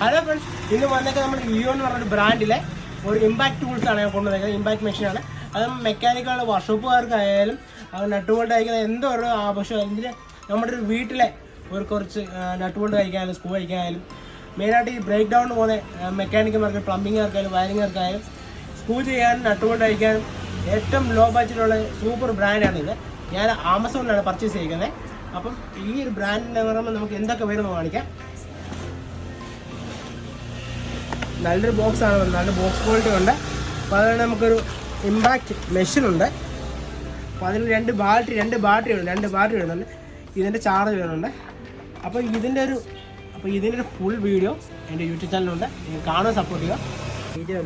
Hello friends, ഇന്ന് വന്നേക്കാൻ നമ്മൾ Leo എന്ന് പറഞ്ഞൊരു ബ്രാൻഡിലെ ഒരു ഇമ്പാക്ട് ടൂൾസാണ് ഞാൻ കൊണ്ടുവന്നേക്കുന്നത്. ഇമ്പാക്ട് മെഷീനാണ്. അത് മെക്കാനിക്കുകളുടെ വർക്ക്ഷോപ്പുകാർക്കായാലും നട്ടുബോൾട്ട് അയക്കുന്ന എന്തോ ഒരു ആവശ്യം ഇതിൽ നമ്മുടെ ഒരു വീട്ടിലെ കുറച്ച് നട്ടുബോൾട്ട് കഴിക്കാനും സ്ക്രൂ കഴിക്കാനും മെയിനായിട്ട് ഈ ബ്രേക്ക് ഡൗൺ പോകുന്ന മെക്കാനിക്കന്മാർക്ക്, പ്ലംബിങ്ങുകാർക്കായാലും വയറിങ്ങുകാർക്കായാലും സ്ക്രൂ ചെയ്യാനും നട്ടുബോൾട്ട് കഴിക്കാനും ഏറ്റവും ലോ ബഡ്ജറ്റുള്ള സൂപ്പർ ബ്രാൻഡാണിത്. ഞാൻ ആമസോണിലാണ് പർച്ചേസ് ചെയ്യുന്നത്. അപ്പം ഈ ഒരു ബ്രാൻഡിൻ്റെ പറയുമ്പോൾ നമുക്ക് എന്തൊക്കെ വരുമെന്ന് കാണിക്കാം. നല്ലൊരു ബോക്സാണ്, നല്ല ബോക്സ് ക്വാളിറ്റി ഉണ്ട്. അപ്പോൾ അതുകൊണ്ട് നമുക്കൊരു ഇമ്പാക്റ്റ് മെഷീനുണ്ട്. അപ്പോൾ അതിന് രണ്ട് ബാറ്ററി വരുന്നുണ്ട്. ഇതിൻ്റെ ചാർജ് വരുന്നുണ്ട്. അപ്പോൾ ഇതിൻ്റെ ഒരു ഫുൾ വീഡിയോ എൻ്റെ യൂട്യൂബ് ചാനലുണ്ട്. നിങ്ങൾ കാണുക, സപ്പോർട്ട് ചെയ്യുക. വീഡിയോ